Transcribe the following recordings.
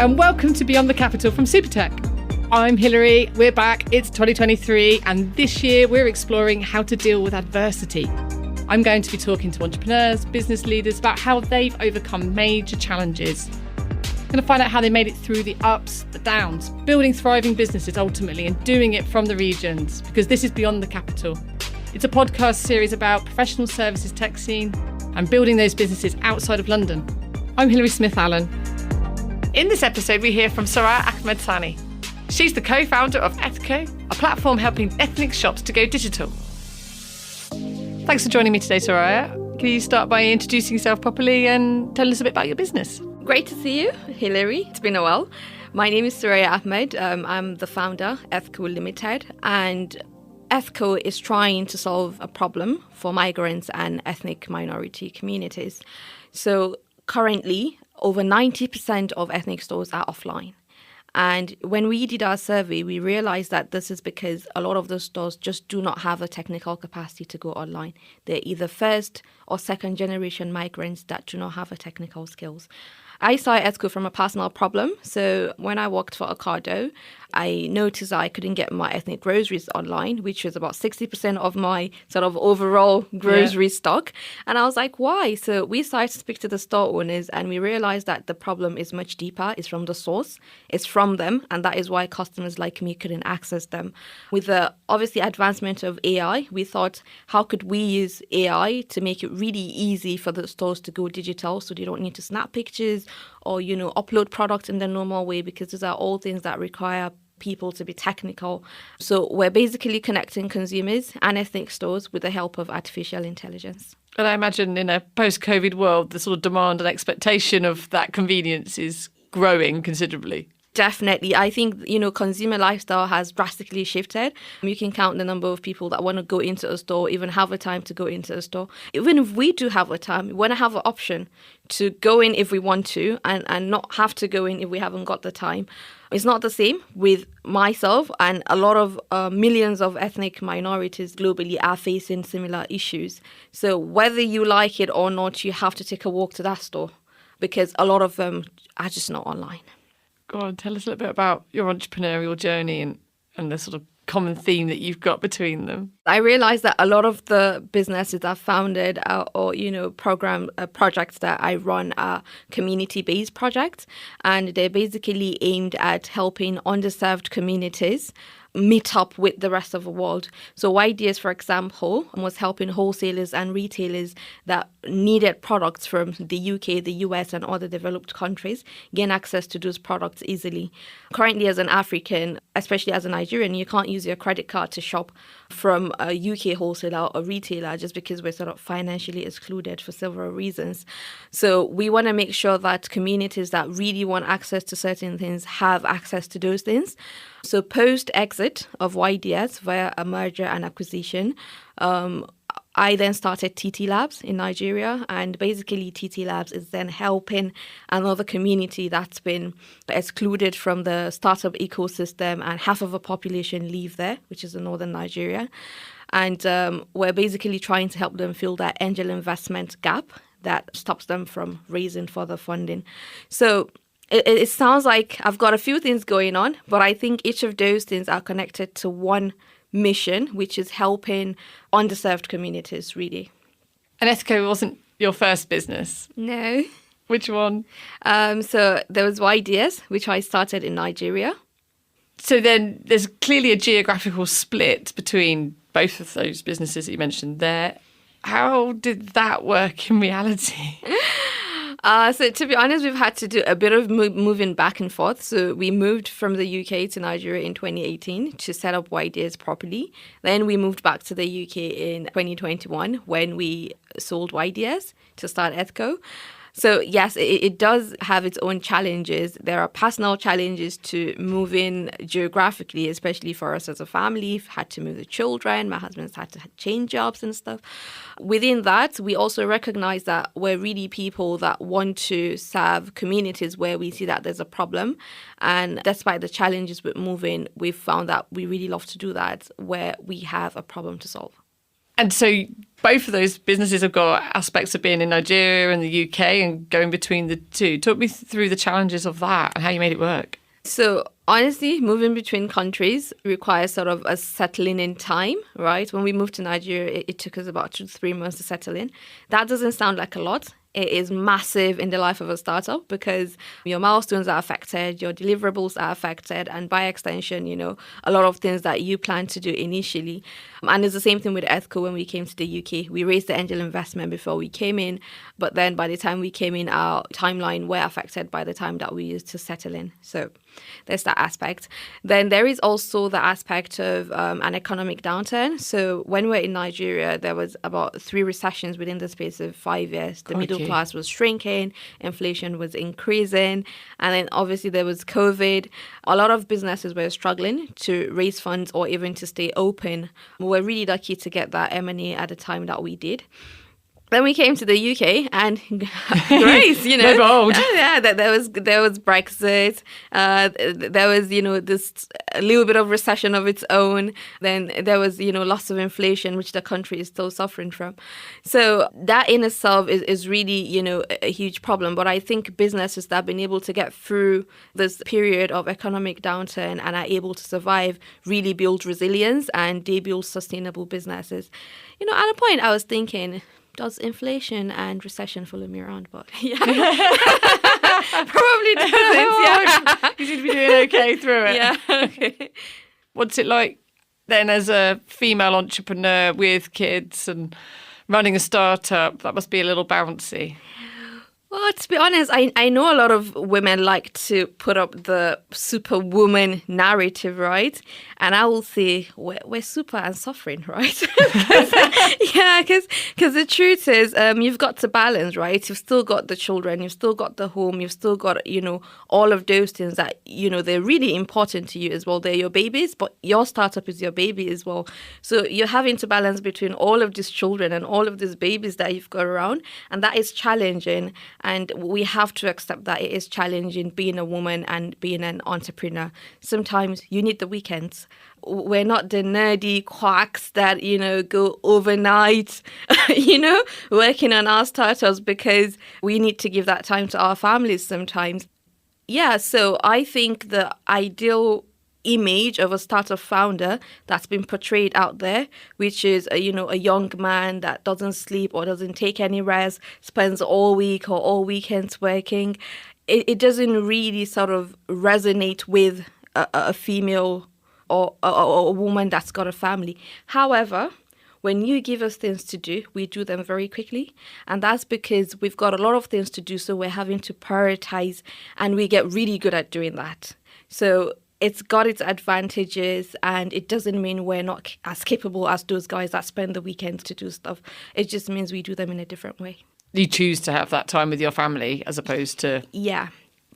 and welcome to Beyond the Capital from Supertech. I'm Hilary, we're back, it's 2023, and this year we're exploring how to deal with adversity. I'm going to be talking to entrepreneurs, business leaders about how they've overcome major challenges. I'm going to find out how they made it through the ups, the downs, building thriving businesses ultimately and doing it from the regions, because this is Beyond the Capital. It's a podcast series about professional services tech scene and building those businesses outside of London. I'm Hilary Smith-Allen. In this episode, we hear from Surayyah Ahmad Sani. She's the co-founder of Ethco, a platform helping ethnic shops to go digital. Thanks for joining me today, Surayyah. Can you start by introducing yourself properly and tell us a bit about your business? Great to see you, Hilary. It's been a while. My name is Surayyah Ahmad. I'm the founder, Ethco Limited, and Ethco is trying to solve a problem for migrants and ethnic minority communities. So currently, over 90% of ethnic stores are offline. And when we did our survey, we realized that this is because a lot of those stores just do not have the technical capacity to go online. They're either first or second generation migrants that do not have the technical skills. I started Ethco from a personal problem. So when I worked for Ocado, I noticed I couldn't get my ethnic groceries online, which was about 60% of my sort of overall grocery stock. And I was like, why? So we started to speak to the store owners and we realized that the problem is much deeper. It's from the source. It's from them. And that is why customers like me couldn't access them. With the obviously advancement of AI, we thought, how could we use AI to make it really easy for the stores to go digital so they don't need to snap pictures or, upload products in the normal way, because these are all things that require people to be technical. So we're basically connecting consumers and ethnic stores with the help of artificial intelligence. And I imagine in a post-COVID world, the sort of demand and expectation of that convenience is growing considerably. Definitely. I think, consumer lifestyle has drastically shifted. You can count the number of people that want to go into a store, even have the time to go into a store. Even if we do have the time, we want to have an option to go in if we want to and not have to go in if we haven't got the time. It's not the same with myself, and a lot of millions of ethnic minorities globally are facing similar issues. So whether you like it or not, you have to take a walk to that store because a lot of them are just not online. Go on, tell us a little bit about your entrepreneurial journey and the sort of common theme that you've got between them. I realized that a lot of the businesses I've founded or projects that I run are community-based projects, and they're basically aimed at helping underserved communities meet up with the rest of the world. So YDS, for example, was helping wholesalers and retailers that needed products from the UK, the US, and other developed countries gain access to those products easily. Currently, as an African, especially as a Nigerian, you can't use your credit card to shop from a UK wholesaler or retailer just because we're sort of financially excluded for several reasons. So we want to make sure that communities that really want access to certain things have access to those things. So post-exit of YDS via a merger and acquisition, I then started TT Labs in Nigeria, and basically TT Labs is then helping another community that's been excluded from the startup ecosystem, and half of the population live there, which is in northern Nigeria. And we're basically trying to help them fill that angel investment gap that stops them from raising further funding. So it sounds like I've got a few things going on, but I think each of those things are connected to one mission, which is helping underserved communities, really. And Ethco wasn't your first business? No. Which one? So there was YDS, which I started in Nigeria. So then there's clearly a geographical split between both of those businesses that you mentioned there. How did that work in reality? So to be honest, we've had to do a bit of moving back and forth. So we moved from the UK to Nigeria in 2018 to set up YDS properly. Then we moved back to the UK in 2021 when we sold YDS to start Ethco. So yes, it does have its own challenges. There are personal challenges to moving geographically, especially for us as a family. We've had to move the children. My husband's had to change jobs and stuff. Within that, we also recognize that we're really people that want to serve communities where we see that there's a problem. And despite the challenges with moving, we've found that we really love to do that where we have a problem to solve. And so both of those businesses have got aspects of being in Nigeria and the UK and going between the two. Talk me through the challenges of that and how you made it work. So honestly, moving between countries requires sort of a settling in time, right? When we moved to Nigeria, it took us about 2 to 3 months to settle in. That doesn't sound like a lot. It is massive in the life of a startup because your milestones are affected, your deliverables are affected, and by extension, a lot of things that you plan to do initially. And it's the same thing with Ethco when we came to the UK. We raised the angel investment before we came in, but then by the time we came in, our timeline were affected by the time that we used to settle in. So there's that aspect. Then there is also the aspect of an economic downturn. So when we're in Nigeria, there was about 3 recessions within the space of 5 years. The middle class was shrinking, inflation was increasing, and then obviously there was COVID. A lot of businesses were struggling to raise funds or even to stay open. We were really lucky to get that M&A at the time that we did. Then we came to the UK and grace, No gold. Yeah, there was Brexit. There was, this a little bit of recession of its own. Then there was, loss of inflation, which the country is still suffering from. So that in itself is really, a huge problem. But I think businesses that have been able to get through this period of economic downturn and are able to survive really build resilience and they build sustainable businesses. At a point I was thinking, does inflation and recession follow me around? But yeah, probably doesn't. Yeah. You seem to be doing okay through it. Yeah. Okay. What's it like then as a female entrepreneur with kids and running a startup? That must be a little bouncy. Well, to be honest, I know a lot of women like to put up the superwoman narrative, right? And I will say we're super and suffering, right? Because the truth is you've got to balance, right? You've still got the children, you've still got the home, you've still got, all of those things that, they're really important to you as well. They're your babies, but your startup is your baby as well. So you're having to balance between all of these children and all of these babies that you've got around. And that is challenging. And we have to accept that it is challenging being a woman and being an entrepreneur. Sometimes you need the weekends. We're not the nerdy quacks that, go overnight, working on our startups because we need to give that time to our families sometimes. Yeah, so I think the ideal image of a startup founder that's been portrayed out there, which is a young man that doesn't sleep or doesn't take any rest, spends all week or all weekends working, it doesn't really sort of resonate with a female or a woman that's got a family. However, when you give us things to do, we do them very quickly. And that's because we've got a lot of things to do, so we're having to prioritize, and we get really good at doing that. So it's got its advantages, and it doesn't mean we're not as capable as those guys that spend the weekends to do stuff. It just means we do them in a different way. You choose to have that time with your family as opposed to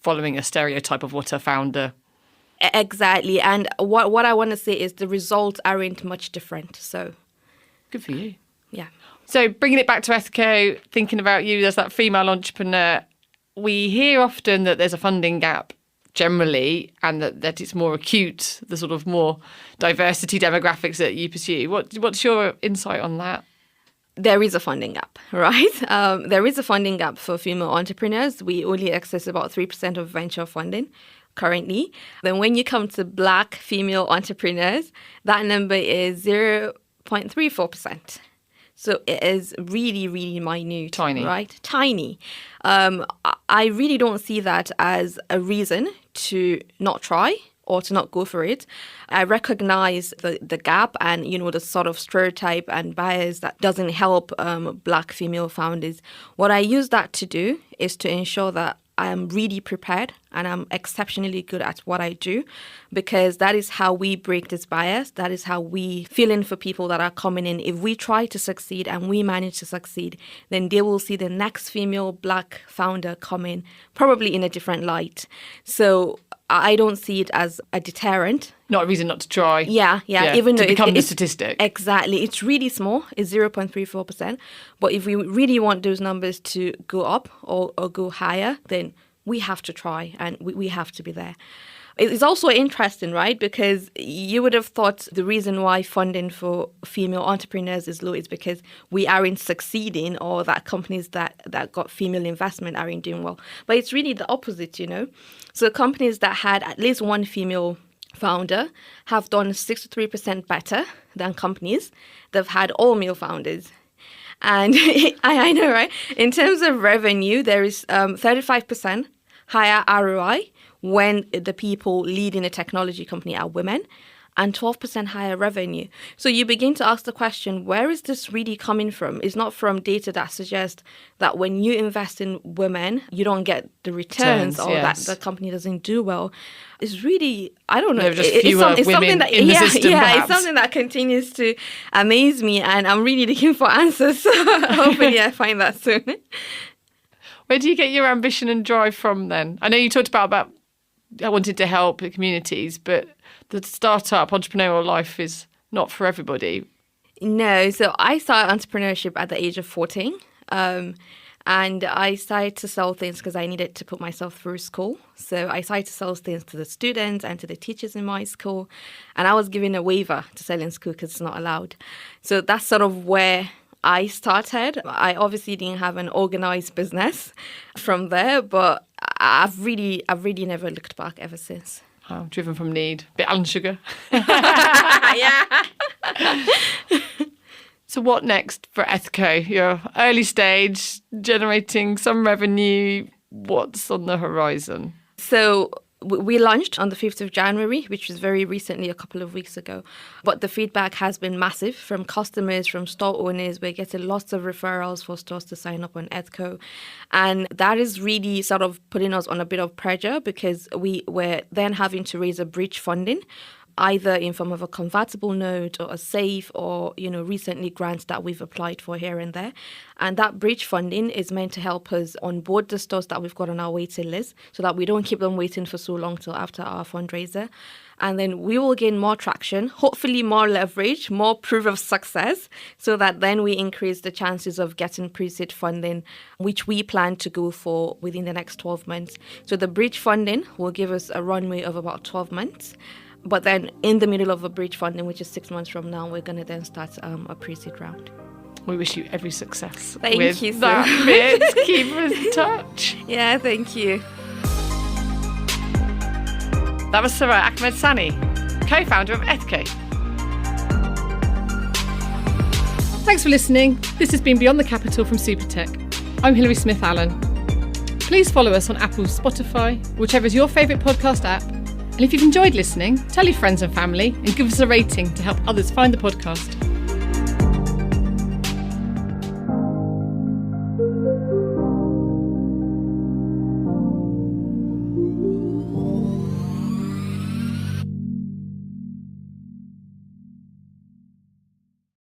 following a stereotype of what a founder. Exactly. And what I want to say is the results aren't much different. So good for you. Yeah. So bringing it back to Ethco, thinking about you as that female entrepreneur, we hear often that there's a funding gap generally, and that it's more acute, the sort of more diversity demographics that you pursue. What's your insight on that? There is a funding gap, right? There is a funding gap for female entrepreneurs. We only access about 3% of venture funding currently. Then when you come to Black female entrepreneurs, that number is 0.34%. So it is really, really minute. Tiny. Right? Tiny. I really don't see that as a reason to not try or to not go for it. I recognize the gap and, the sort of stereotype and bias that doesn't help Black female founders. What I use that to do is to ensure that I am really prepared and I'm exceptionally good at what I do, because that is how we break this bias. That is how we fill in for people that are coming in. If we try to succeed and we manage to succeed, then they will see the next female Black founder come in, probably in a different light. So I don't see it as a deterrent. Not a reason not to try. Yeah. Even though to become the statistic. Exactly. It's really small. It's 0.34%. But if we really want those numbers to go up or go higher, then we have to try and we have to be there. It's also interesting, right? Because you would have thought the reason why funding for female entrepreneurs is low is because we aren't succeeding, or that companies that got female investment aren't doing well. But it's really the opposite, you know. So companies that had at least one female founder have done 63% better than companies that have had all male founders. And I know, right? In terms of revenue, there is 35% higher ROI when the people leading a technology company are women, and 12% higher revenue. So you begin to ask the question, where is this really coming from? It's not from data that suggests that when you invest in women, you don't get the returns, or yes, that the company doesn't do well. It's really, I don't know. There are just fewer women in the system, perhaps. It's something that continues to amaze me, and I'm really looking for answers. Hopefully I find that soon. Where do you get your ambition and drive from then? I know you talked about I wanted to help the communities, but the startup entrepreneurial life is not for everybody. No, so I started entrepreneurship at the age of 14. And I started to sell things because I needed to put myself through school. So I started to sell things to the students and to the teachers in my school. And I was given a waiver to sell in school because it's not allowed. So that's sort of where I started. I obviously didn't have an organized business from there, but I've really never looked back ever since. Oh, driven from need. Bit Alan Sugar. Yeah. So what next for Ethco? You're early stage, generating some revenue. What's on the horizon? So we launched on the 5th of January, which was very recently, a couple of weeks ago. But the feedback has been massive from customers, from store owners. We're getting lots of referrals for stores to sign up on Ethco. And that is really sort of putting us on a bit of pressure, because we were then having to raise a bridge funding, either in form of a convertible note or a SAFE, or, you know, recently grants that we've applied for here and there. And that bridge funding is meant to help us onboard the stores that we've got on our waiting list, so that we don't keep them waiting for so long till after our fundraiser. And then we will gain more traction, hopefully more leverage, more proof of success, so that then we increase the chances of getting pre-seed funding, which we plan to go for within the next 12 months. So the bridge funding will give us a runway of about 12 months. But then in the middle of a bridge funding, which is 6 months from now, we're going to then start a pre-seed round. We wish you every success. Thank you so that much. bit. Keep in touch. Yeah, thank you. That was Surayyah Ahmad Sani, co-founder of Ethco. Thanks for listening. This has been Beyond the Capital from Supertech. I'm Hilary Smith-Allen. Please follow us on Apple, Spotify, whichever is your favourite podcast app. And if you've enjoyed listening, tell your friends and family and give us a rating to help others find the podcast.